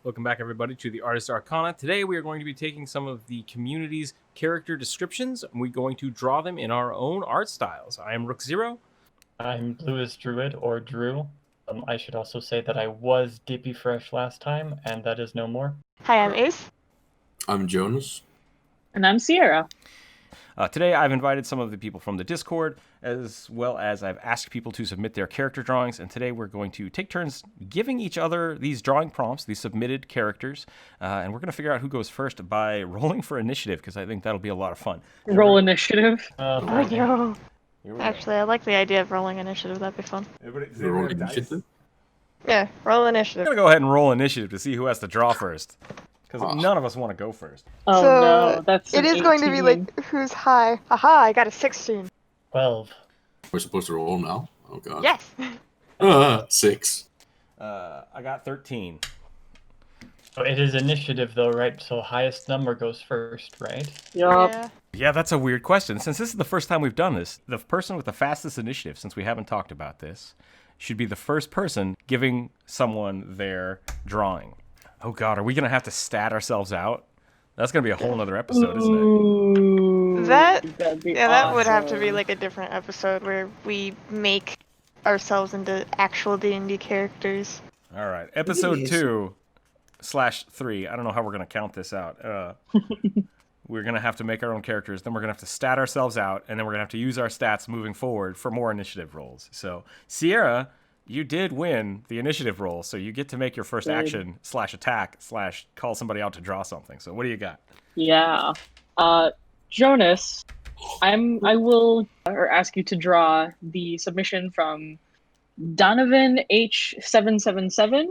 Welcome back, everybody, to the Artist Arcana. Today, we are going to be taking some of the community's character descriptions, and we're going to draw them in our own art styles. I am Rookzer0. I'm BluestDrewid, or Drew. I should also say that I was Dippy Fresh last time, and that is no more. Hi, I'm Ace. I'm Jonas. And I'm Sierra. Today, I've invited some of the people from the Discord, as well as I've asked people to submit their character drawings, and today we're going to take turns giving each other these drawing prompts, these submitted characters, and we're going to figure out who goes first by rolling for initiative, because I think that'll be a lot of fun. Roll initiative. Actually, I like the idea of rolling initiative. That'd be fun. Roll initiative? Yeah, roll I'm initiative. going to go ahead and roll initiative to see who has to draw first, because none of us want to go first. Oh So, no, that's It an is going to be 18. like, who's high? Aha, I got a 16. 12. We're supposed to roll now? Oh god. Yes. 6. I got 13. So it is initiative, though, right? So highest number goes first, right? Yup. Yeah. Yeah, that's a weird question. Since this is the first time we've done this, the person with the fastest initiative, since we haven't talked about this, should be the first person giving someone their drawing. Oh god, are we going to have to stat ourselves out? That's going to be a whole nother episode, isn't it? Ooh, That be that would have to be awesome. like a different episode where we make ourselves into actual D&D characters. All right, episode Yes. 2/3. I don't know how we're going to count this out. We're going to have to make our own characters, then we're going to have to stat ourselves out, and then we're going to have to use our stats moving forward for more initiative rolls. So, Sierra, you did win the initiative roll, so you get to make your first Good. action /attack / call somebody out to draw something. So what do you got? Yeah. Jonas, I will ask you to draw the submission from Donovan H777,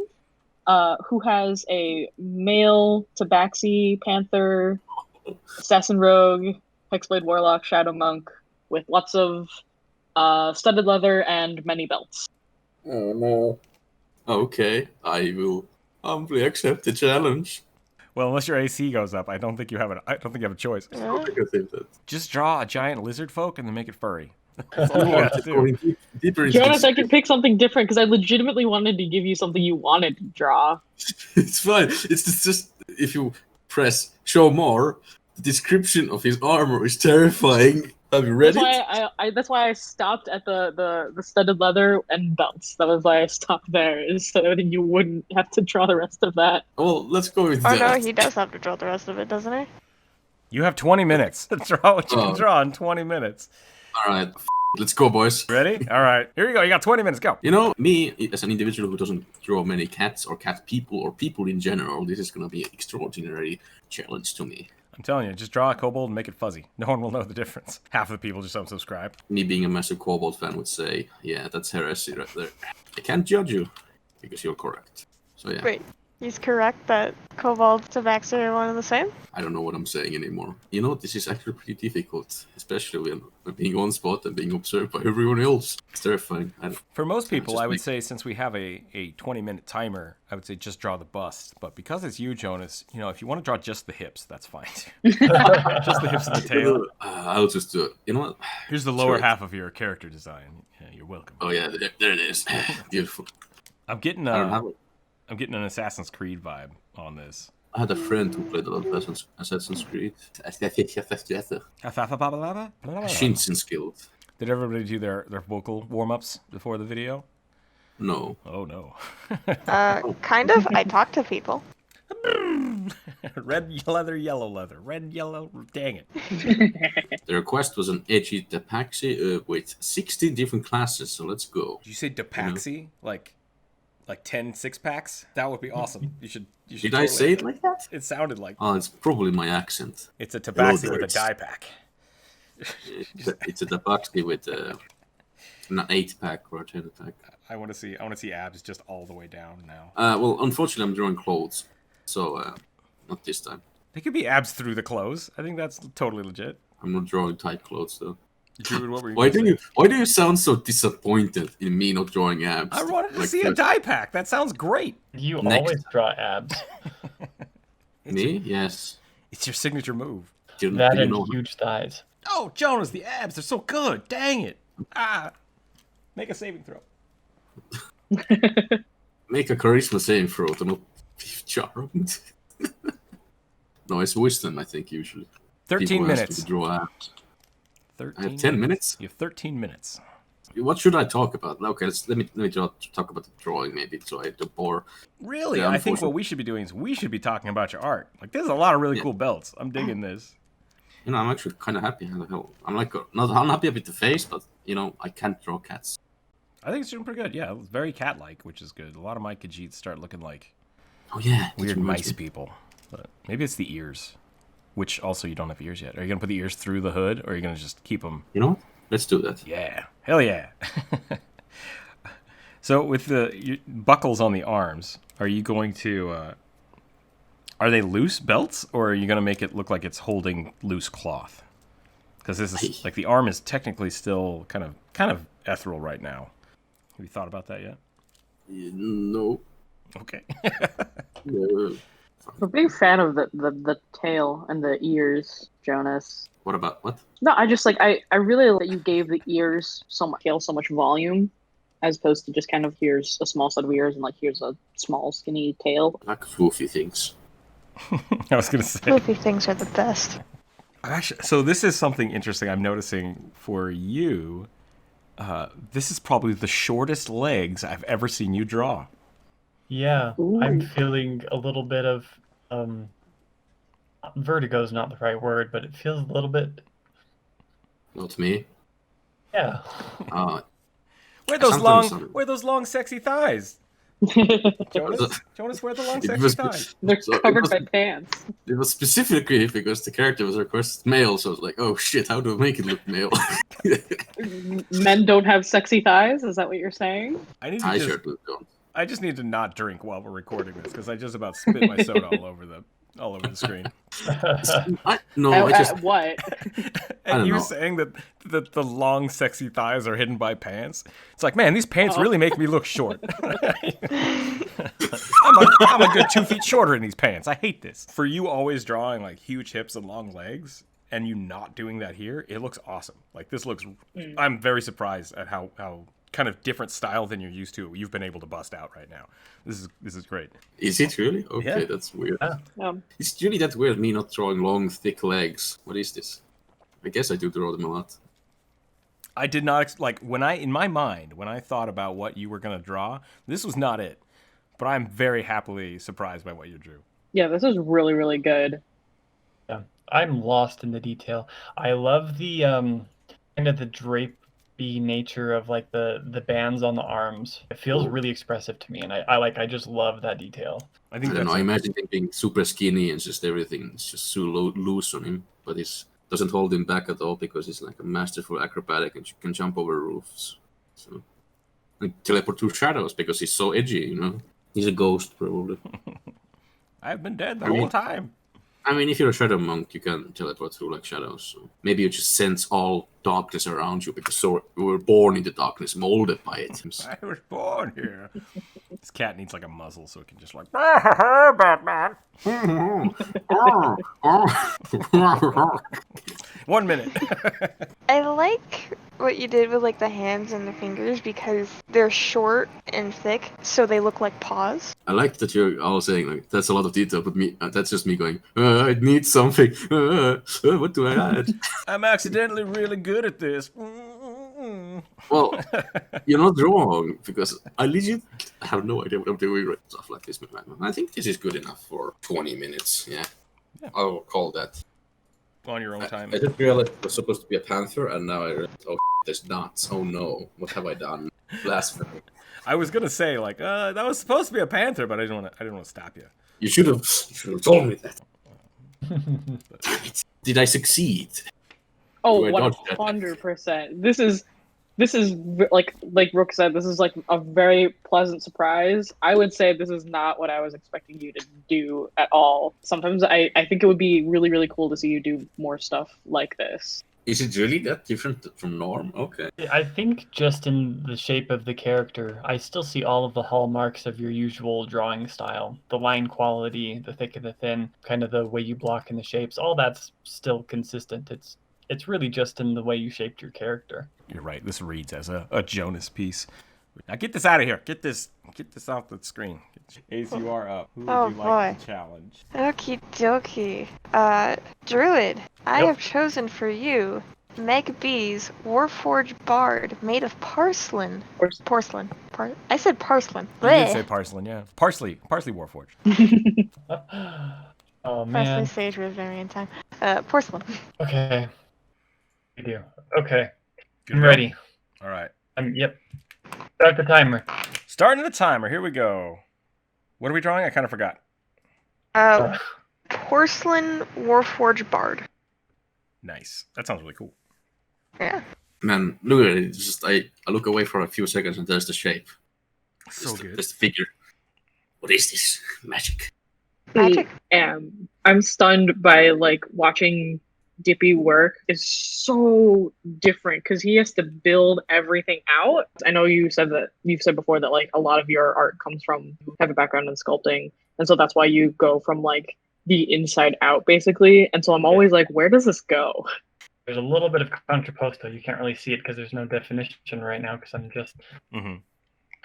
who has a male Tabaxi, Panther, Assassin Rogue, Hexblade Warlock, Shadow Monk, with lots of studded leather and many belts. Oh no. Okay, I will humbly accept the challenge. Well, unless your AC goes up, I don't think you have a choice. Yeah. I think that. Just draw a giant lizard folk and then make it furry. That's all you have to do. Going deeper into Jonas, this- I can pick something different because I legitimately wanted to give you something you wanted to draw. It's fine. It's just if you press show more, the description of his armor is terrifying. Have you read That's it? that's why I stopped at the studded leather and belts. That was why I stopped there, is so that you wouldn't have to draw the rest of that. Well, let's go with Oh that. no, he does have to draw the rest of it, doesn't he? You have 20 minutes to draw what you can Oh. draw in 20 minutes. All right, let's go, boys. Ready? All right. Here you go. You got 20 minutes. Go. You know, me as an individual who doesn't draw many cats or cat people or people in general, this is gonna be an extraordinary challenge to me. I'm telling you, just draw a kobold and make it fuzzy. No one will know the difference. Half of the people just unsubscribe. Me being a massive Kobold fan would say, yeah, that's heresy right there. I can't judge you because you're correct. So yeah, Wait, he's correct that Kobold and Tabaxi are one and the same? I don't know what I'm saying anymore. You know, this is actually pretty difficult, especially when being on spot and being observed by everyone else. It's terrifying. For most people, just I would make- say, since we have a 20-minute timer, I would say just draw the bust. But because it's you, Jonas, you know, if you want to draw just the hips, that's fine too. Just the hips and the tail. I'll just do it. You know what? Here's the lower Sure. half of your character design. Yeah, you're welcome. Oh yeah, there it is. Beautiful. I'm getting I don't have it. I'm getting an Assassin's Creed vibe on this. I had a friend who played a lot of Assassin's Creed. Shinson's Guild. Did everybody do their vocal warm-ups before the video? No. Oh no. Kind of. I talk to people. Red leather, yellow leather. Red, yellow, dang it. The request was an edgy Tabaxi with 16 different classes, so let's go. Did you say Depaxi? Like 10 six-packs? That would be awesome. You should Did I say it like that? It sounded like Oh, it's probably my accent. it's a Tabaxi Hello, with a nerds. die pack. It's a Tabaxi with an 8-pack or a 10-pack. I want to see abs just all the way down now. Well, unfortunately, I'm drawing clothes, so not this time. They could be abs through the clothes. I think that's totally legit. I'm not drawing tight clothes though. Druid, what were you Why gonna do say? you sound so disappointed in me not drawing abs? I wanted to Like see a that. die pack. That sounds great. You Next. always draw abs. Me? Yes. It's your signature move. Do That you and know? huge thighs. Oh, Jonas, the abs, they're so good. Dang it. Ah. Make a saving throw. Make a charisma saving throw to not Charmed. No, it's wisdom, I think, usually. 13 People ask me minutes. to draw out. 13 I have 10 minutes? You have 13 minutes. What should I talk about? Okay, let me talk about the drawing, maybe, so I don't bore. Really? Yeah, I think what we should be doing is we should be talking about your art. Like, there's a lot of really cool belts. I'm digging this. You know, I'm actually kind of happy. I'm like, not unhappy with the face, but, you know, I can't draw cats. I think it's doing pretty good. Yeah, it's very cat-like, which is good. A lot of my Khajiits start looking like weird mice people. But maybe it's the ears, which also you don't have ears yet. Are you going to put the ears through the hood, or are you going to just keep them? You know what? Let's do that. Yeah. Hell yeah. So with the buckles on the arms, are you going to... are they loose belts, or are you going to make it look like it's holding loose cloth? Because this is like the arm is technically still kind of ethereal right now. Have you thought about that yet? No. Okay. No. I'm a big fan of the tail and the ears, Jonas. What about what? No, I just like I really like that you gave the ears so much volume, as opposed to just kind of here's a small set of ears and like here's a small skinny tail. I like floofy things. I was going to say. Floofy things are the best. Actually, so this is something interesting I'm noticing for you. This is probably the shortest legs I've ever seen you draw. Yeah, Ooh. I'm feeling a little bit of vertigo is not the right word, but it feels a little bit. Not me. Yeah. Where those sometimes long, sexy thighs? Jonas, where the long, sexy thighs? They're So covered by pants. It was specifically because the character was requested male, so I was like, oh shit, how do I make it look male? Men don't have sexy thighs? Is that what you're saying? I certainly don't. I just need to not drink while we're recording this because I just about spit my soda all over the screen. I What? And you know. saying that the long, sexy thighs are hidden by pants. It's like, man, these pants really make me look short. I'm a good 2 feet shorter in these pants. I hate this. For you always drawing like huge hips and long legs, and you not doing that here, it looks awesome. Like this looks. I'm very surprised at how kind of different style than you're used to you've been able to bust out right now. This is great. Is it really? Okay, Yeah. that's weird. Yeah. It's really that weird, me not drawing long, thick legs. What is this? I guess I do draw them a lot. I did not in my mind when I thought about what you were gonna draw, this was not it. But I'm very happily surprised by what you drew. Yeah, this is really, really good. Yeah, I'm lost in the detail. I love the kind of the drapey nature of like the bands on the arms. It feels really expressive to me, and I just love that detail. I think I don't that's know, I imagine him being super skinny and just everything is just so loose on him, but it doesn't hold him back at all because he's like a masterful acrobatic and can jump over roofs. So, and teleport through shadows because he's so edgy, you know? He's a ghost, probably. I've been dead the whole time. I mean, if you're a shadow monk, you can teleport through like shadows. So maybe you just sense all darkness around you because you were born in the darkness, molded by it. I was born here. This cat needs like a muzzle so it can just like Batman. 1 minute. I like what you did with like the hands and the fingers because they're short and thick, so they look like paws. I like that you're all saying like that's a lot of detail, but me that's just me going. I need something. What do I add? I'm accidentally really good at this. Well, you're not wrong because I legit have no idea what I'm doing right stuff like this. I think this is good enough for 20 minutes. Yeah. I'll call that. On your own time. I didn't realize it was supposed to be a panther, and now I realized, oh, there's dots. Oh no, what have I done? Blasphemy. I was gonna say like that was supposed to be a panther, but I didn't want to stop you. You should have told me that. Damn it. Did I succeed? Oh, Do I dodge that? 100%. This is like Rook said, this is like a very pleasant surprise. I would say this is not what I was expecting you to do at all. Sometimes I think it would be really, really cool to see you do more stuff like this. Is it really that different from norm? Okay. I think just in the shape of the character, I still see all of the hallmarks of your usual drawing style. The line quality, the thick and the thin, kind of the way you block in the shapes, all that's still consistent. It's really just in the way you shaped your character. You're right. This reads as a Jonas piece. Now get this out of here. Get this off the screen. Ace, you are up. Who would Oh, you like boy. to challenge? Okie dokie. Druid, I Yep. have chosen for you Meg B's Warforged Bard made of porcelain. Porcelain. I said porcelain. You did Bleh. say porcelain, yeah. Parsley Warforged. Oh Parsley, man. sage, rosemary, and thyme. Porcelain. Okay. We do. Okay. Good I'm to go? ready. All right. Yep. Start the timer. Starting the timer. Here we go. What are we drawing? I kind of forgot. Porcelain Warforged Bard. Nice. That sounds really cool. Yeah. Man, look at it. It's just I look away for a few seconds and there's the shape. So good. There's the figure. What is this? Magic. Magic. I'm stunned by like watching Dippy work is so different because he has to build everything out. I know you've said before that like a lot of your art comes from have a background in sculpting, and so that's why you go from like the inside out basically. And so I'm always like, where does this go? There's a little bit of contrapposto. You can't really see it because there's no definition right now because I'm just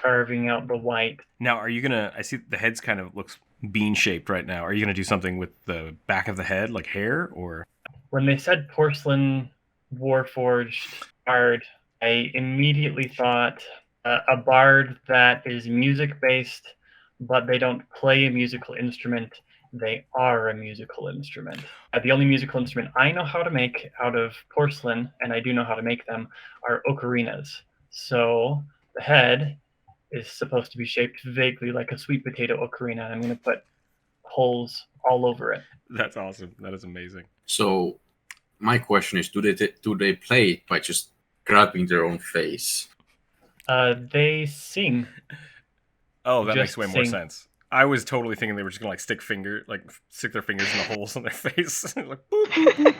carving out the white. Now, are you gonna? I see the head's kind of looks bean shaped right now. Are you gonna do something with the back of the head, like hair, or? When they said porcelain warforged bard, I immediately thought a bard that is music based, but they don't play a musical instrument. They are a musical instrument. The only musical instrument I know how to make out of porcelain, and I do know how to make them, are ocarinas. So the head is supposed to be shaped vaguely like a sweet potato ocarina. I'm going to put holes all over it. That's awesome. That is amazing. So, my question is: do they play it by just grabbing their own face? They sing. Oh, that Just makes way more sing. sense. I was totally thinking they were just gonna like stick their fingers in the holes on their face, like boop, boop, boop,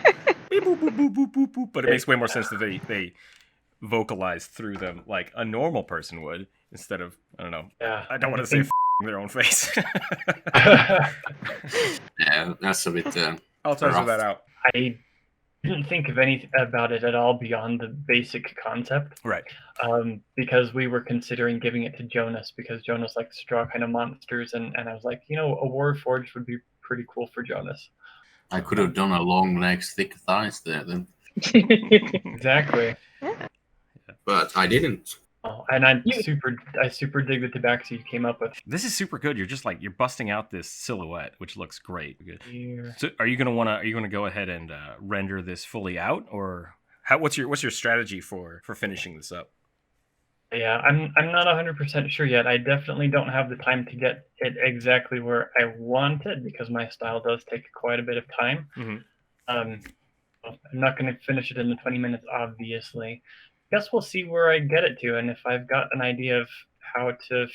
beep, boop, boop, boop, boop, boop, boop. But it makes way more sense that they vocalize through them like a normal person would, instead of I don't know. Yeah. I don't want to say their own face. Yeah, that's a bit. I'll test rough. that out. I didn't think of anything about it at all beyond the basic concept. Right. Because we were considering giving it to Jonas because Jonas likes to draw kind of monsters, and I was like, a Warforged would be pretty cool for Jonas. I could have done a long legs, thick thighs there then, Exactly. but I didn't. Oh, and I super dig the tabaxi you came up with. This is super good. You're just like you're busting out this silhouette, which looks great. Here. So, are you gonna go ahead and render this fully out, or what's your strategy for finishing this up? Yeah, I'm not 100% sure yet. I definitely don't have the time to get it exactly where I want it because my style does take quite a bit of time. I'm not going to finish it in the 20 minutes, obviously. Guess we'll see where I get it to, and if I've got an idea of how to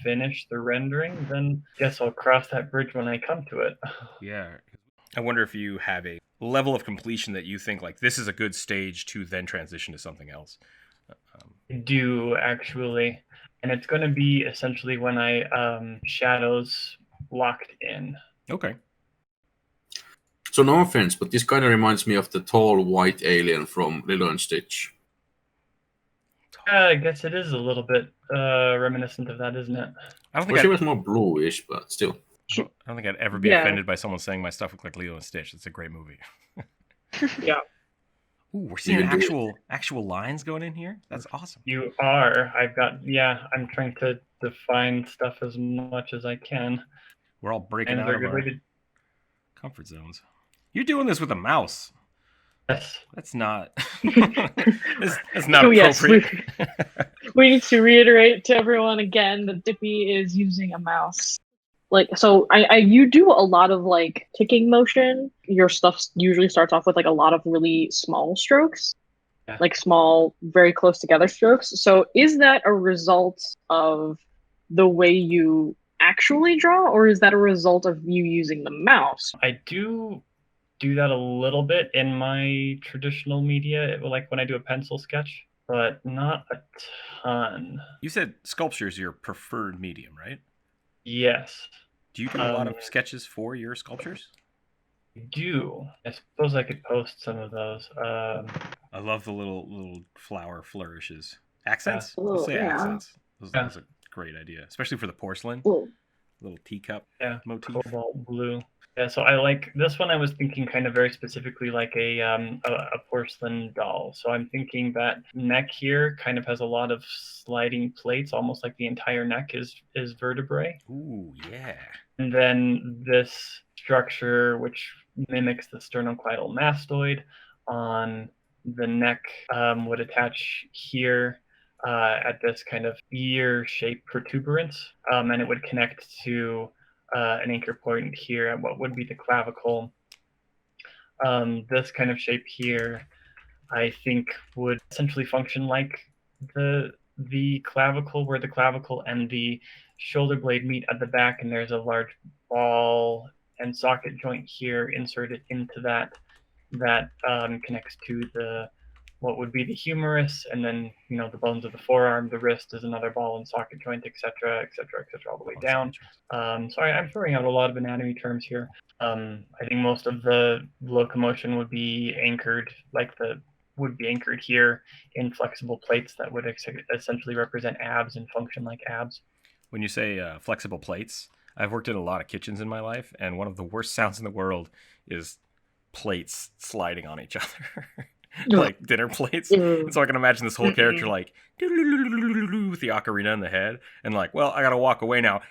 finish the rendering, then guess I'll cross that bridge when I come to it. Yeah. I wonder if you have a level of completion that you think like this is a good stage to then transition to something else. I do, actually. And it's going to be essentially when I shadows locked in. Okay. So no offense, but this kind of reminds me of the tall white alien from Lilo and Stitch. I guess it is a little bit reminiscent of that, isn't it? I don't Well, think she was more bluish, but still. I don't think I'd ever be Yeah. offended by someone saying my stuff looked like Lilo and Stitch. It's a great movie. Yeah. Ooh, we're seeing You can do actual lines going in here. That's awesome. You are. I'm trying to define stuff as much as I can. We're all breaking And out they're of good our way to... comfort zones. You're doing this with a mouse. Yes. That's not. that's not Oh, yes, appropriate. We need to reiterate to everyone again that Dippy is using a mouse. Like, so you do a lot of like ticking motion. Your stuff usually starts off with like a lot of really small strokes, Yeah. like small, very close together strokes. So is that a result of the way you actually draw, or is that a result of you using the mouse? I do that a little bit in my traditional media, like when I do a pencil sketch, but not a ton. You said sculpture is your preferred medium, right? Yes. Do you do a lot of sketches for your sculptures? I do. I suppose I could post some of those. I love the little flower flourishes. Accents? Yeah. Let's say Yeah. accents. That's a great idea, especially for the porcelain. Cool. Little teacup motif. Cobalt blue. Yeah, so I like this one. I was thinking kind of very specifically like a porcelain doll. So I'm thinking that neck here kind of has a lot of sliding plates, almost like the entire neck is vertebrae. Ooh, yeah. And then this structure, which mimics the sternocleidomastoid mastoid on the neck, would attach here at this kind of ear-shaped protuberance, and it would connect to an anchor point here at what would be the clavicle. This kind of shape here, I think, would essentially function like the clavicle, where the clavicle and the shoulder blade meet at the back, and there's a large ball and socket joint here inserted into that connects to what would be the humerus, and then the bones of the forearm, the wrist is another ball and socket joint, etc., all the way down. So I'm throwing out a lot of anatomy terms here. I think most of the locomotion would be anchored here in flexible plates that would essentially represent abs and function like abs. When you say flexible plates, I've worked in a lot of kitchens in my life, and one of the worst sounds in the world is plates sliding on each other. Like dinner plates. And so I can imagine this whole character like with the ocarina in the head, and like, well, I gotta walk away now.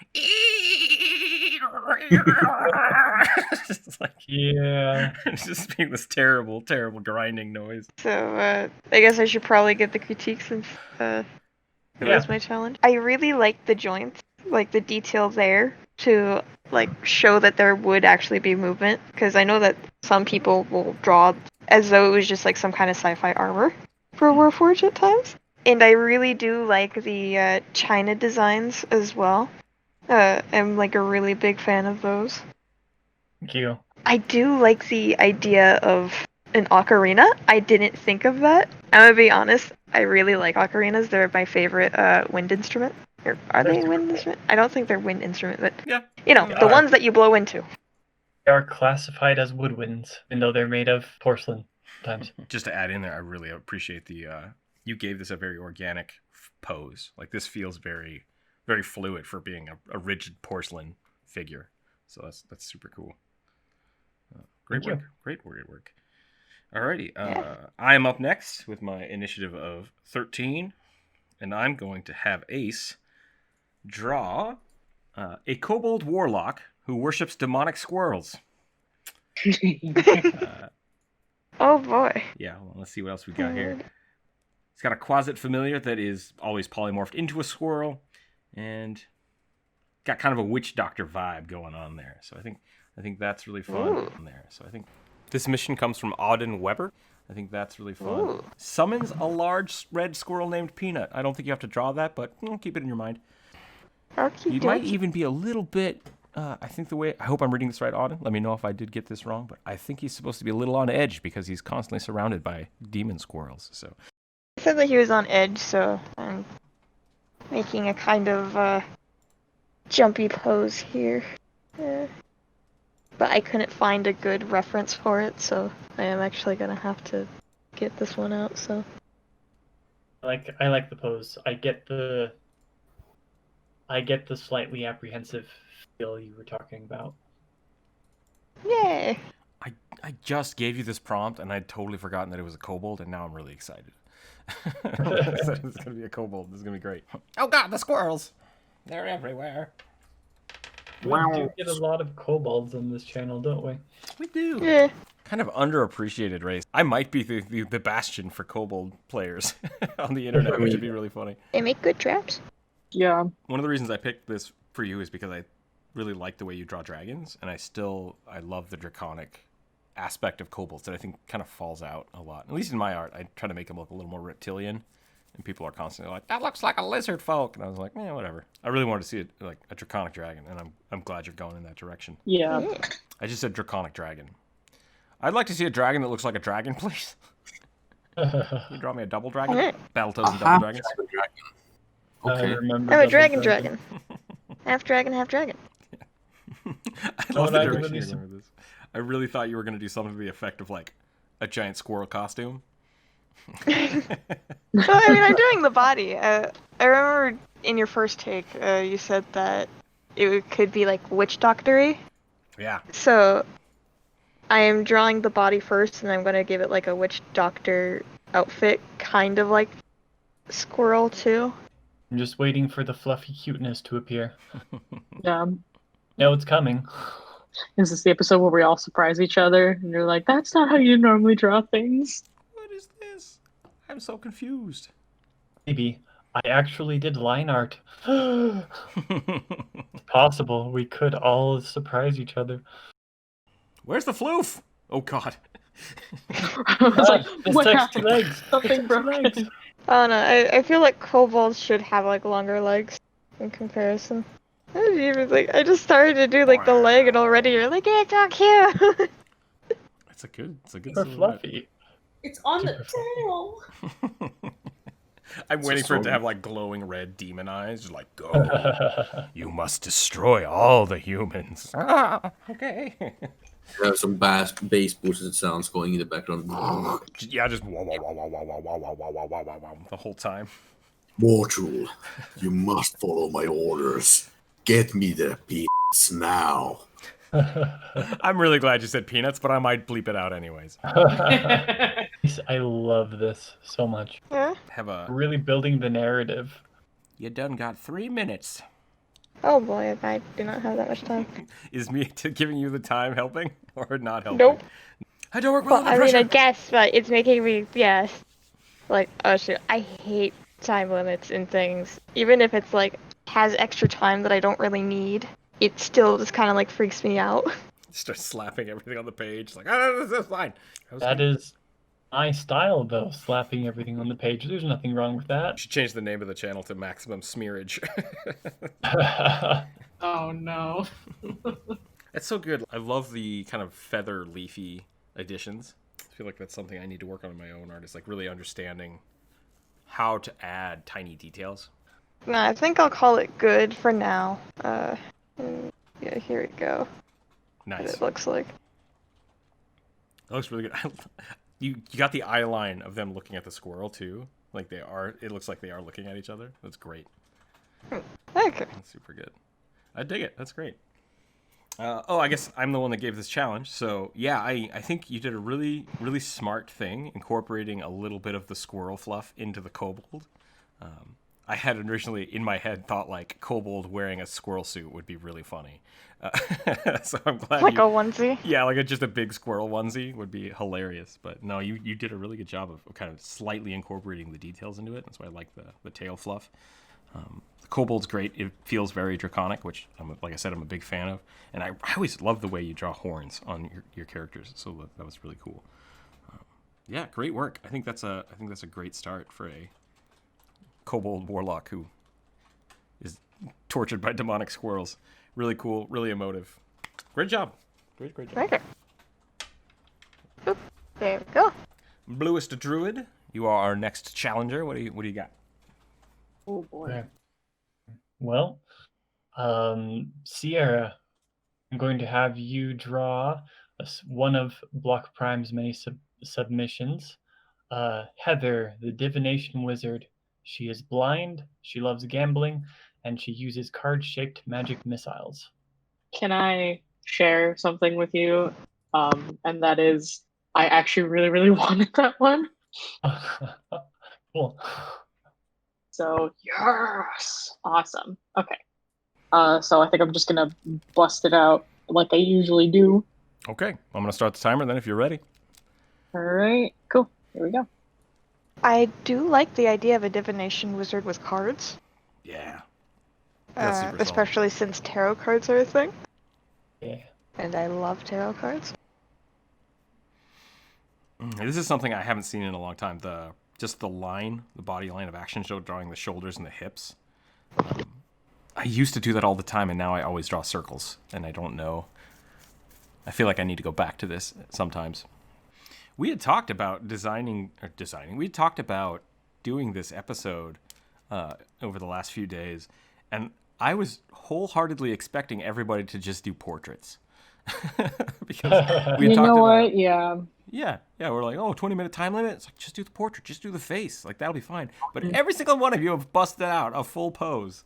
It's like, yeah, it's just being this terrible, terrible grinding noise. So I guess I should probably get the critique since it was my challenge. I really like the joints, like the detail there to like show that there would actually be movement, because I know that some people will draw as though it was just like some kind of sci-fi armor for Warforged at times. And I really do like the China designs as well. I'm like a really big fan of those. Thank you. I do like the idea of an ocarina. I didn't think of that. I'm gonna be honest, I really like ocarinas. They're my favorite wind instrument. Or are they a wind instrument? I don't think they're wind instrument, but Yeah. the ones that you blow into. They are classified as woodwinds, even though they're made of porcelain sometimes. Just to add in there, I really appreciate the you gave this a very organic pose. Like this feels very, very fluid for being a rigid porcelain figure. So that's super cool. Great work. Great work. Alrighty. I am up next with my initiative of 13, and I'm going to have Ace draw a kobold warlock who worships demonic squirrels. Oh boy. Yeah, well, let's see what else we got here. It's got a Quasit familiar that is always polymorphed into a squirrel, and got kind of a witch doctor vibe going on there. So I think that's really fun there. So I think this mission comes from Auden Weber. I think that's really fun. Ooh. Summons a large red squirrel named Peanut. I don't think you have to draw that, but keep it in your mind. You might even be a little bit, I hope I'm reading this right, Auden. Let me know if I did get this wrong, but I think he's supposed to be a little on edge because he's constantly surrounded by demon squirrels. So I said that he was on edge, so I'm making a kind of jumpy pose here. But I couldn't find a good reference for it, so I am actually gonna have to get this one out. So I like the pose. I get the slightly apprehensive feel you were talking about. yay! I just gave you this prompt, and I'd totally forgotten that it was a kobold, and now I'm really excited. It's going to be a kobold. This is going to be great. Oh god, the squirrels! They're everywhere. We do get a lot of kobolds on this channel, don't we? We do. Yeah. Kind of underappreciated race. I might be the bastion for kobold players on the internet, which would be really funny. They make good traps. Yeah. One of the reasons I picked this for you is because I really like the way you draw dragons, and I love the draconic aspect of kobolds that I think kind of falls out a lot. At least in my art, I try to make them look a little more reptilian, and people are constantly like, "That looks like a lizard folk," and I was like, whatever. I really wanted to see it like a draconic dragon, and I'm glad you're going in that direction. Yeah. I just said draconic dragon. I'd like to see a dragon that looks like a dragon, please. You draw me a double dragon? Alright. Battletoads and double dragons? Okay. I remember I'm a Double dragon. Half dragon, half dragon. I love the I direction really you're going with this. I really thought you were going to do something to the effect of like a giant squirrel costume. Well, I mean, I'm doing the body. I remember in your first take, you said that could be like witch doctory. Yeah. So I am drawing the body first, and I'm gonna give it like a witch doctor outfit, kind of like squirrel too. I'm just waiting for the fluffy cuteness to appear. Yeah. No, it's coming. Is this the episode where we all surprise each other and you're like, that's not how you normally draw things? What is this? I'm so confused. Maybe I actually did line art. Possible we could all surprise each other. Where's the floof? Oh God. I was like, This what text two happened? legs. Something Two broke. legs. I don't know. I feel like kobolds should have like longer legs in comparison. I just started to do like the leg, and already you're like, yeah, it's so cute. It's a good Super silhouette. fluffy. It's on the Super tail. I'm waiting for it to strong. have like glowing red demon eyes. Just like, go. You must destroy all the humans. Okay. Have some bass boosted sounds going in the background. Yeah, just wah, wah, wah, wah, wah, wah, wah, wah, wah, wah, wah, wah, wah, the whole time. Mortal, you must follow my orders. Get me the peanuts now. I'm really glad you said peanuts, but I might bleep it out anyways. I love this so much. Yeah. Have a. Really building the narrative. You done got 3 minutes. Oh boy, I do not have that much time. Is me giving you the time helping or not helping? Nope. I don't work well Well, under I mean, I pressure. guess, but it's making me, yes. Like, oh shoot, I hate time limits in things. Even if it's like, has extra time that I don't really need, it still just kind of like freaks me out. Start slapping everything on the page. Like, oh, this is fine. That is my style, though, slapping everything on the page. There's nothing wrong with that. Should change the name of the channel to Maximum Smearage. Oh no. It's so good. I love the kind of feather leafy additions. I feel like that's something I need to work on in my own art. Is like really understanding how to add tiny details. No, I think I'll call it good for now. Yeah, here we go. What Nice. it looks like. That looks really good. You got the eye line of them looking at the squirrel too. Like they are. It looks like they are looking at each other. That's great. Okay. That's super good. I dig it. That's great. I guess I'm the one that gave this challenge. So yeah, I think you did a really, really smart thing, incorporating a little bit of the squirrel fluff into the kobold. I had originally in my head thought like kobold wearing a squirrel suit would be really funny. So I'm glad Like you, a onesie. yeah, like just a big squirrel onesie would be hilarious. But no, you did a really good job of kind of slightly incorporating the details into it. That's why I like the tail fluff. The kobold's great. It feels very draconic, which, like I said, I'm a big fan of. And I always love the way you draw horns on your characters. So that was really cool. Yeah, great work. I think that's a great start for a kobold warlock who is tortured by demonic squirrels. Really cool, really emotive. Great job. Great job. Okay. Oop, there we go. BluestDrewid, you are our next challenger. What do you got? Oh boy. Okay. Well, Sierra, I'm going to have you draw one of Block Prime's many submissions. Heather, the divination wizard. She is blind, she loves gambling, and she uses card-shaped magic missiles. Can I share something with you? And that is, I actually really, really wanted that one. Cool. So, yes! Awesome. Okay. So I think I'm just gonna bust it out like I usually do. Okay, I'm gonna start the timer then if you're ready. Alright, cool. Here we go. I do like the idea of a divination wizard with cards. Yeah. That's super solid. Especially since tarot cards are a thing. Yeah. And I love tarot cards. This is something I haven't seen in a long time. Just the body line of action show drawing the shoulders and the hips. I used to do that all the time, and now I always draw circles, and I don't know. I feel like I need to go back to this sometimes. We had talked about We had talked about doing this episode over the last few days, and I was wholeheartedly expecting everybody to just do portraits. Because we had You talked know about, what? Yeah. Yeah, we're like, oh, 20-minute time limit? It's like, just do the portrait, just do the face. Like, that'll be fine. But every single one of you have busted out a full pose.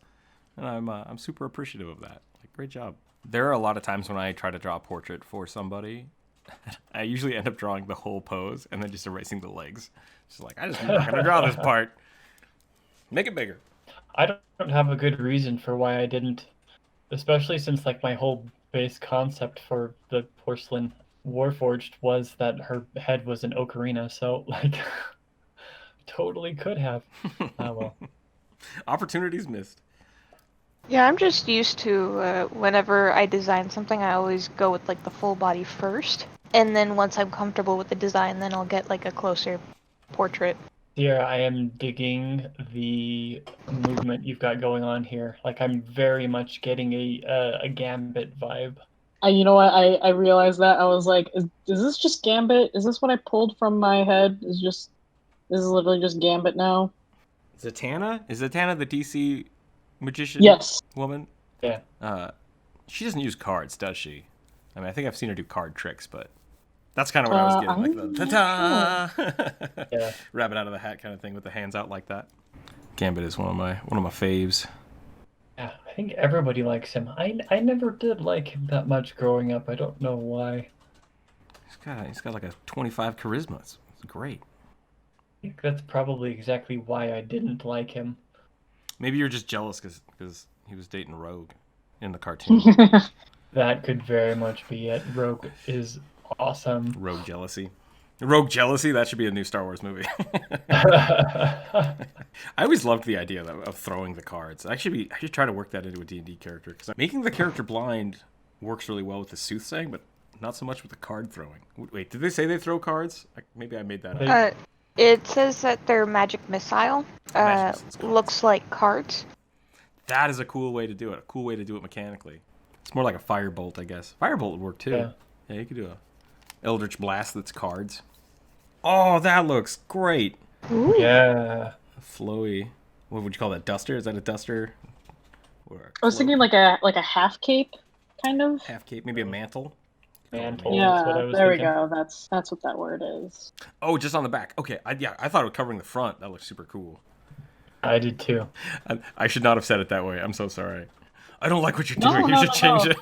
And I'm super appreciative of that. Like, great job. There are a lot of times when I try to draw a portrait for somebody, I usually end up drawing the whole pose and then just erasing the legs. Just like, I'm not going to draw this part. Make it bigger. I don't have a good reason for why I didn't, especially since like my whole base concept for the porcelain Warforged was that her head was an ocarina, so like totally could have. Well. Opportunities missed. Yeah, I'm just used to whenever I design something, I always go with like the full body first, and then once I'm comfortable with the design, then I'll get like a closer portrait. Sierra, I am digging the movement you've got going on here. Like I'm very much getting a Gambit vibe. You know what? I realized that. I was like, is this just Gambit? Is this what I pulled from my head? This is literally just Gambit now? Zatanna? Is Zatanna the DC magician woman? Yeah. She doesn't use cards, does she? I mean, I think I've seen her do card tricks, but that's kind of what I was getting. Like the ta-ta! Yeah. Rabbit out of the hat kind of thing with the hands out like that. Gambit is one of my faves. Yeah, I think everybody likes him. I never did like him that much growing up. I don't know why. He's got like a 25 charisma. It's great. I think that's probably exactly why I didn't like him. Maybe you're just jealous because he was dating Rogue in the cartoon. That could very much be it. Rogue is awesome. Rogue jealousy. Rogue jealousy. That should be a new Star Wars movie. I always loved the idea of throwing the cards. I should try to work that into a D&D character because making the character blind works really well with the soothsaying, but not so much with the card throwing. Wait, did they say they throw cards? Maybe I made that up. It says that they're magic missile. Looks like cards. That is a cool way to do it. A cool way to do it mechanically. It's more like a firebolt, I guess. Firebolt would work too. Yeah, you could do a Eldritch Blast that's cards. Oh, that looks great. Ooh. Yeah. Flowy. What would you call that? Duster? Is that a duster? I was thinking like a half cape, kind of. Half cape, maybe a mantle. Mantle. Yeah, there we go. That's what that word is. Oh, just on the back. Okay, I thought it was covering the front. That looks super cool. I did too. I should not have said it that way. I'm so sorry. I don't like what you're doing. You should change it.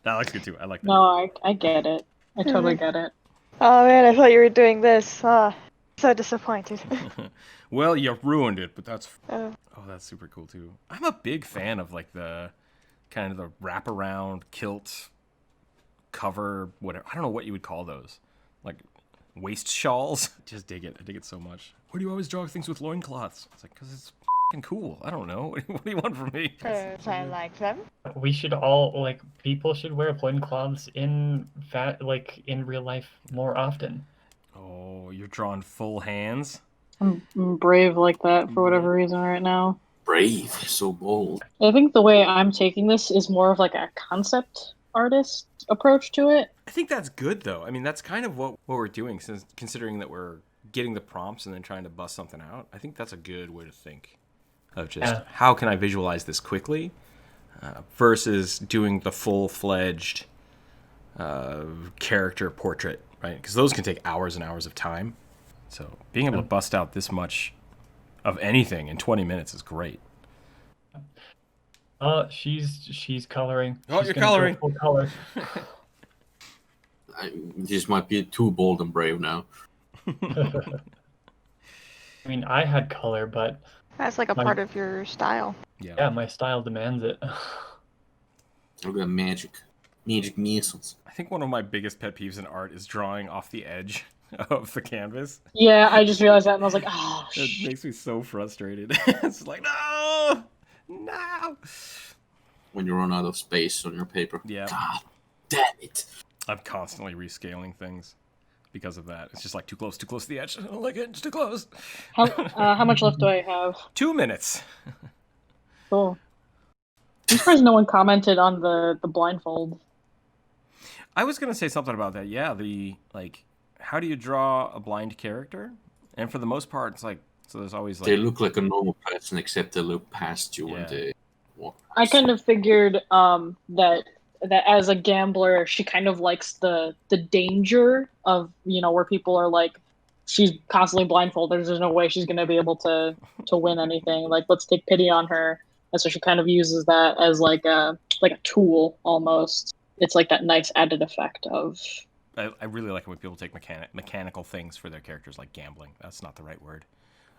That looks good too. I like that. No, I get it. I totally get it. Oh man, I thought you were doing this. So disappointed. Well, you ruined it, but that's... Oh, that's super cool too. I'm a big fan of like the kind of the wraparound kilt cover, whatever. I don't know what you would call those. Like waist shawls. Just dig it. I dig it so much. Why do you always draw things with loincloths? It's like, because it's f***ing cool. I don't know. What do you want from me? I like them. We should all, like, people should wear loincloths in real life more often. Oh, you're drawing full hands? I'm brave like that for whatever reason right now. Brave, so bold. I think the way I'm taking this is more of like a concept artist approach to it. I think that's good, though. I mean, that's kind of what we're doing, since considering that we're getting the prompts and then trying to bust something out. I think that's a good way to think of just how can I visualize this quickly versus doing the full-fledged character portrait, right? Because those can take hours and hours of time. So being able to bust out this much of anything in 20 minutes is great. She's coloring. Oh, you're coloring. Full color. This might be too bold and brave now. I mean, I had color, but That's like a part of your style. yeah, my style demands it. Look at magic missiles. I think one of my biggest pet peeves in art is drawing off the edge of the canvas. Yeah, I just realized that and I was like, oh, It makes me so frustrated. It's like, no! When you run out of space on your paper. Yeah. God damn it. I'm constantly rescaling things because of that. It's just like too close to the edge. I don't like it. It's too close. How much left do I have? 2 minutes. Cool. I'm surprised no one commented on the blindfold. I was going to say something about that. Yeah, how do you draw a blind character? And for the most part, it's like, so there's always like... They look like a normal person, except they look past you when they walk past. I kind of figured that that as a gambler, she kind of likes the danger of, where people are like, she's constantly blindfolded. There's no way she's going to be able to win anything. Like, let's take pity on her. And so she kind of uses that as like a tool almost. It's like that nice added effect of. I really like it when people take mechanical things for their characters, like gambling. That's not the right word.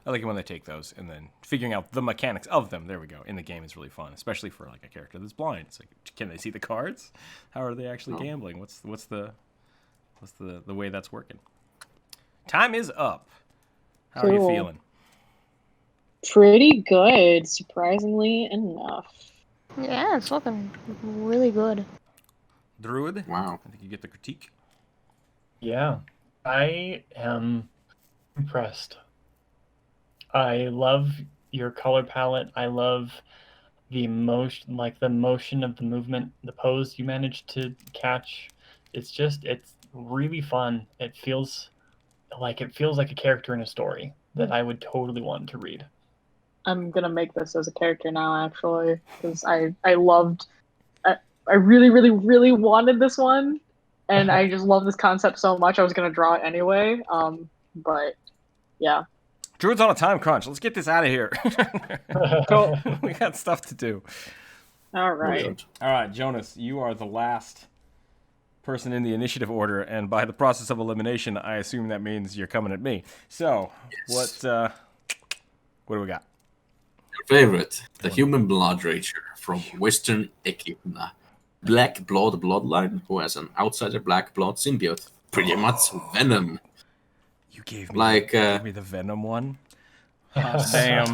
I like it when they take those and then figuring out the mechanics of them. There we go. In the game is really fun, especially for like a character that's blind. It's like, can they see the cards? How are they actually gambling? What's the way that's working? Time is up. How are you Cool. feeling? Pretty good, surprisingly enough. Yeah, it's looking really good. Druid? Wow. I think you get the critique. Yeah, I am impressed. I love your color palette. I love the motion, like the motion of the movement, the pose you managed to catch. It's really fun. It feels like a character in a story that I would totally want to read. I'm gonna make this as a character now, actually, because I really, really, really wanted this one, and I just love this concept so much. I was gonna draw it anyway. But yeah. Druid's on a time crunch. Let's get this out of here. Cool. We got stuff to do. All right. All right, Jonas, you are the last person in the initiative order, and by the process of elimination, I assume that means you're coming at me. So, Yes. what do we got? Your favorite, the human blood rager from Western Echidna. Black blood bloodline who has an outsider black blood symbiote. Pretty much venom. You gave me Like, gave me the Venom one. Hot damn.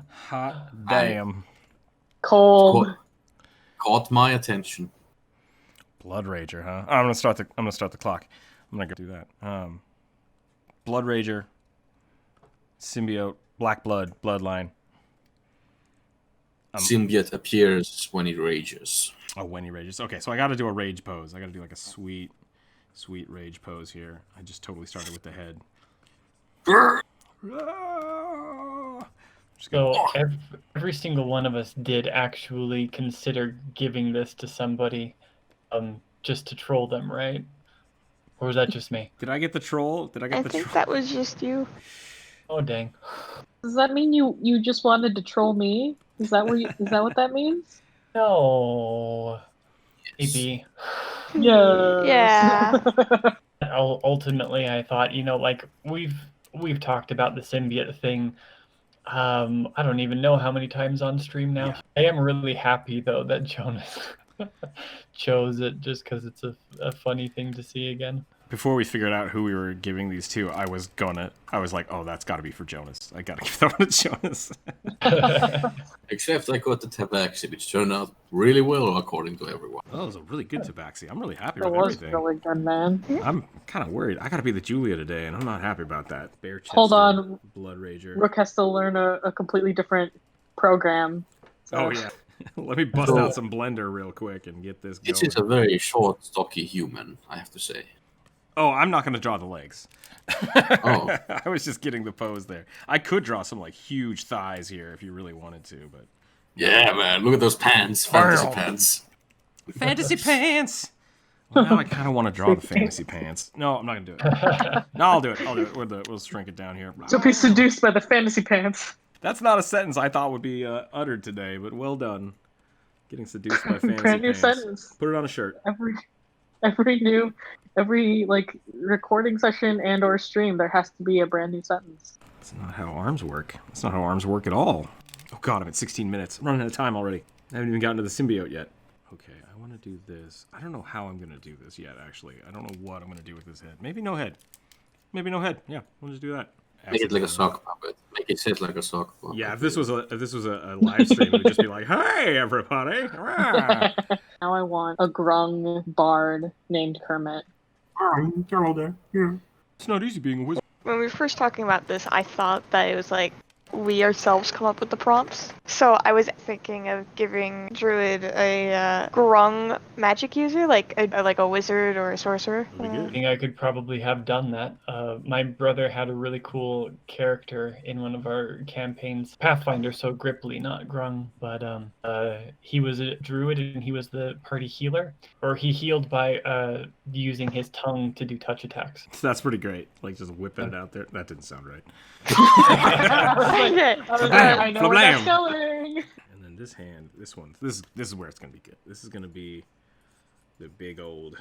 Hot damn. Cold. Caught my attention. Blood Rager, huh? I'm gonna start the clock. I'm not gonna do that. Blood Rager, symbiote, black blood, bloodline. Symbiote appears when he rages. Oh, when he rages. Okay, so I got to do a rage pose. I got to do like a sweet rage pose here. I just totally started with the head. So every single one of us did actually consider giving this to somebody, just to troll them, right? Or was that just me? Did I get the troll? I think that was just you. Oh dang! Does that mean you just wanted to troll me? Is that what that means? No, maybe. Yeah. Ultimately, I thought, like we've talked about the symbiote thing. I don't even know how many times on stream now. Yeah. I am really happy though that Jonas chose it, just because it's a funny thing to see again. Before we figured out who we were giving these to, I was like, oh, that's got to be for Jonas. I got to give that one to Jonas. Except I got the tabaxi, which turned out really well according to everyone. Oh, it was a really good tabaxi. I'm really happy That with was everything. really good, man. I'm kind of worried. I got to be the Julia today, and I'm not happy about that. Bare chested, Hold on. Blood Rager. Rook has to learn a completely different program. So. Oh, yeah. Let me bust out some Blender real quick and get this going. This is a very short, stocky human, I have to say. Oh, I'm not going to draw the legs. Oh. I was just getting the pose there. I could draw some like huge thighs here if you really wanted to, but Yeah, man, look at those pants. Fantasy pants. fantasy pants. Well, now I kind of want to draw the fantasy pants. No, I'm not going to do it. No, I'll do it. We'll shrink it down here. So be seduced by the fantasy pants. That's not a sentence I thought would be uttered today, but well done. Getting seduced by fantasy Brand new pants. sentence. Put it on a shirt. Every like recording session and or stream, there has to be a brand new sentence. That's not how arms work. That's not how arms work at all. Oh god, I'm at 16 minutes. I'm running out of time already. I haven't even gotten to the symbiote yet. Okay, I want to do this. I don't know how I'm going to do this yet, actually. I don't know what I'm going to do with this head. Maybe no head. Maybe no head. Yeah, we'll just do that. Make it like a sock puppet. Make it sit like a sock puppet. Yeah, if this was a live stream, it would just be like, "Hey, everybody!" Rah. Now I want a grung bard named Kermit. They're all there. Yeah. It's not easy being a wizard. When we were first talking about this, I thought that it was like we ourselves come up with the prompts. So I was thinking of giving Druid a grung magic user, like a wizard or a sorcerer. That'd be I good. think I could probably have done that. My brother had a really cool character in one of our campaigns, Pathfinder, so Gripply, not Grung, but he was a druid and he was the party healer, or he healed by using his tongue to do touch attacks. That's pretty great. Like just whipping it out there. That didn't sound right. I was like, I know where that's Kablam. going. And then this hand, this one, this is where it's gonna be good. This is gonna be the big old,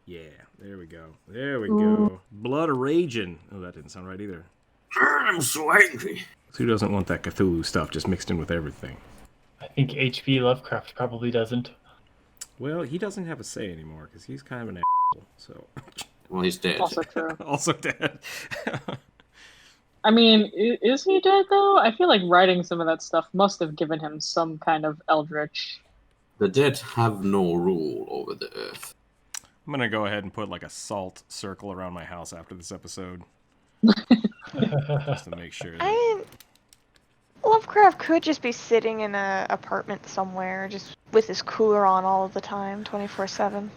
yeah. There we go. There we go. Blood raging. Oh, that didn't sound right either. I'm so angry. Who doesn't want that Cthulhu stuff just mixed in with everything? I think H.P. Lovecraft probably doesn't. Well, he doesn't have a say anymore because he's kind of an asshole. So Well, he's dead. Also true. also dead. I mean, is he dead though? I feel like writing some of that stuff must have given him some kind of eldritch. The dead have no rule over the earth. I'm gonna go ahead and put like a salt circle around my house after this episode, just to make sure. That... I mean, Lovecraft could just be sitting in an apartment somewhere, just with his cooler on all of the time, 24/7.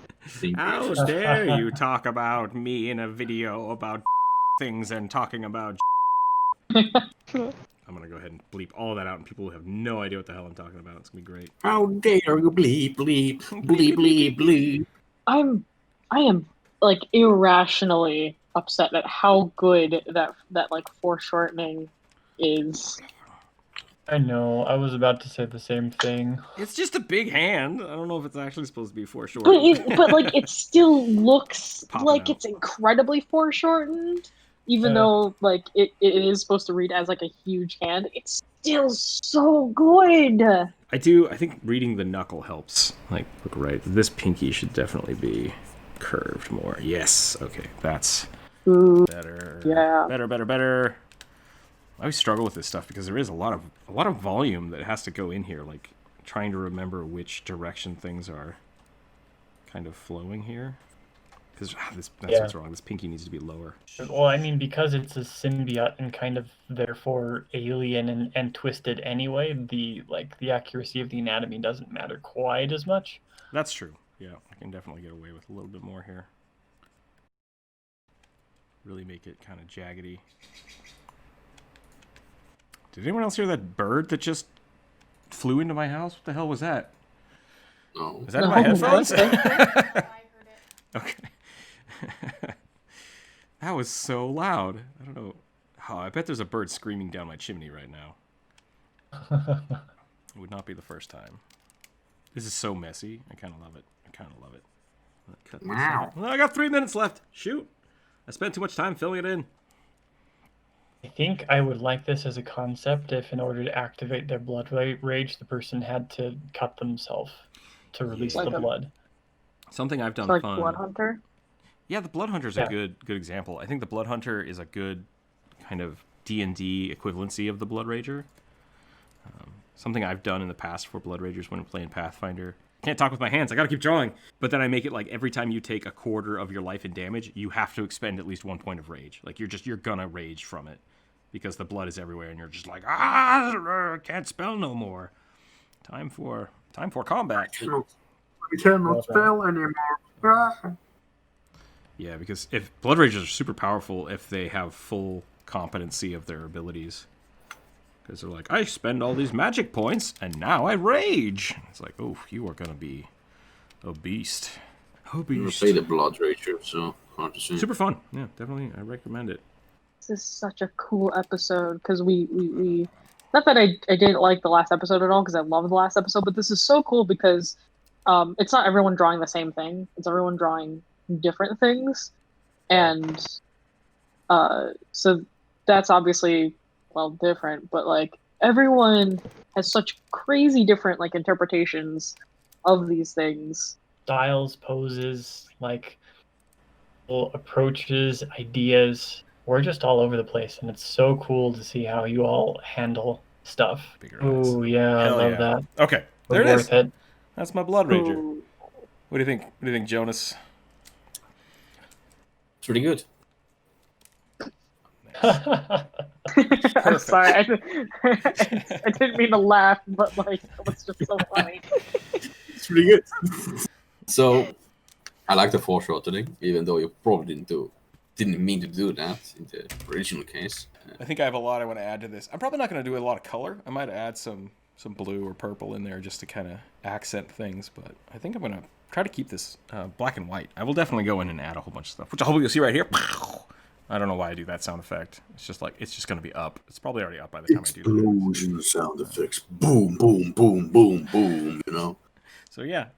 How dare you talk about me in a video about things and talking about I'm gonna go ahead and bleep all that out, and people have no idea what the hell I'm talking about. It's gonna be great. How dare you bleep, bleep, bleep, bleep, bleep. I am like irrationally upset at how good that like foreshortening is. I know. I was about to say the same thing. It's just a big hand. I don't know if it's actually supposed to be foreshortened. But like it still looks Popping like out. it's incredibly foreshortened, even though like it is supposed to read as like a huge hand. It's still so good. I think reading the knuckle helps. Like, look right. This pinky should definitely be curved more. Yes. Okay, that's Ooh, better. yeah. Better. I always struggle with this stuff because there is a lot of volume that has to go in here, like trying to remember which direction things are kind of flowing here. Because that's what's wrong. This pinky needs to be lower. Well, I mean, because it's a symbiote and kind of therefore alien and twisted anyway, the accuracy of the anatomy doesn't matter quite as much. That's true. Yeah, I can definitely get away with a little bit more here. Really make it kind of jaggedy. Did anyone else hear that bird that just flew into my house? What the hell was that? No. Is that in my headphones? Okay. That was so loud. I don't know. Oh, I bet there's a bird screaming down my chimney right now. It would not be the first time. This is so messy. I kind of love it. Cut this out. Well, I got 3 minutes left. Shoot. I spent too much time filling it in. I think I would like this as a concept if in order to activate their blood rage, the person had to cut themselves to release Like the a- blood. Something I've done Like fun. Blood Hunter. Yeah, the Blood Hunter's a good example. I think the Blood Hunter is a good kind of D&D equivalency of the Blood Rager. Something I've done in the past for Blood Ragers when I'm playing Pathfinder. Can't talk with my hands. I gotta keep drawing. But then I make it like every time you take a quarter of your life in damage, you have to expend at least 1 point of rage. Like you're gonna rage from it because the blood is everywhere, and you're just like can't spell no more. Time for combat. We cannot spell anymore. Yeah, because if Blood Ragers are super powerful if they have full competency of their abilities. Because they're like, I spend all these magic points, and now I rage. It's like, oh, you are going to be a beast. A I'm gonna beast. play the Blood Rager, so hard to say. Super fun. Yeah, definitely. I recommend it. This is such a cool episode because we not that I didn't like the last episode at all because I loved the last episode, but this is so cool because it's not everyone drawing the same thing. It's everyone drawing different things, and so that's obviously different. But like everyone has such crazy different like interpretations of these things. Styles, poses, like approaches, ideas. We're just all over the place, and it's so cool to see how you all handle stuff. Bigger eyes. Oh yeah, Hell I love yeah. that. Okay, there it is. Worth it. That's my Blood Rager. Ooh. What do you think, Jonas? It's pretty good. I'm sorry. I didn't mean to laugh, but like it was just so funny. It's pretty good. So, I like the foreshortening, even though you probably didn't mean to do that in the original case. I think I have a lot I want to add to this. I'm probably not going to do a lot of color. I might add some blue or purple in there just to kind of accent things, but I think I'm going to try to keep this black and white. I will definitely go in and add a whole bunch of stuff, which I hope you'll see right here. I don't know why I do that sound effect. It's just like, it's just going to be up. It's probably already up by the time I do that. Explosion sound effects. Boom, boom, boom, boom, boom, you know? So yeah,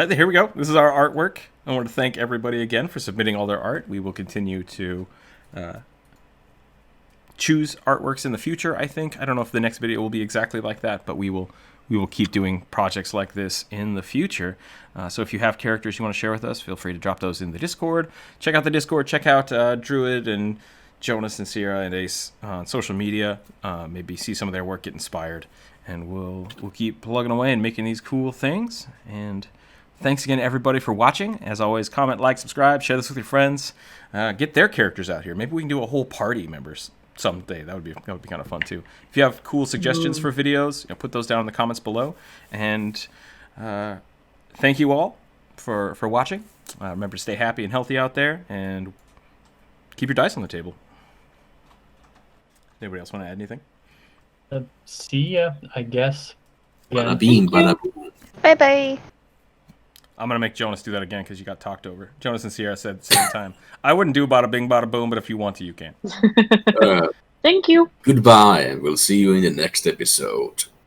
here we go. This is our artwork. I want to thank everybody again for submitting all their art. We will continue to choose artworks in the future, I think. I don't know if the next video will be exactly like that, but we will keep doing projects like this in the future. So if you have characters you want to share with us, feel free to drop those in the Discord. Check out the Discord. Check out Druid and Jonas and Sierra and Ace on social media. Maybe see some of their work, get inspired. And we'll keep plugging away and making these cool things. And thanks again, everybody, for watching. As always, comment, like, subscribe, share this with your friends. Get their characters out here. Maybe we can do a whole party, members, someday. That would be kind of fun too. If you have cool suggestions for videos, put those down in the comments below. And thank you all for watching. Remember to stay happy and healthy out there, and keep your dice on the table. Anybody else want to add anything? See ya, I guess. Bada beam, bada boom. Bye bye. I'm going to make Jonas do that again because you got talked over. Jonas and Sierra said at the same time. I wouldn't do bada bing, bada boom, but if you want to, you can. Thank you. Goodbye, and we'll see you in the next episode.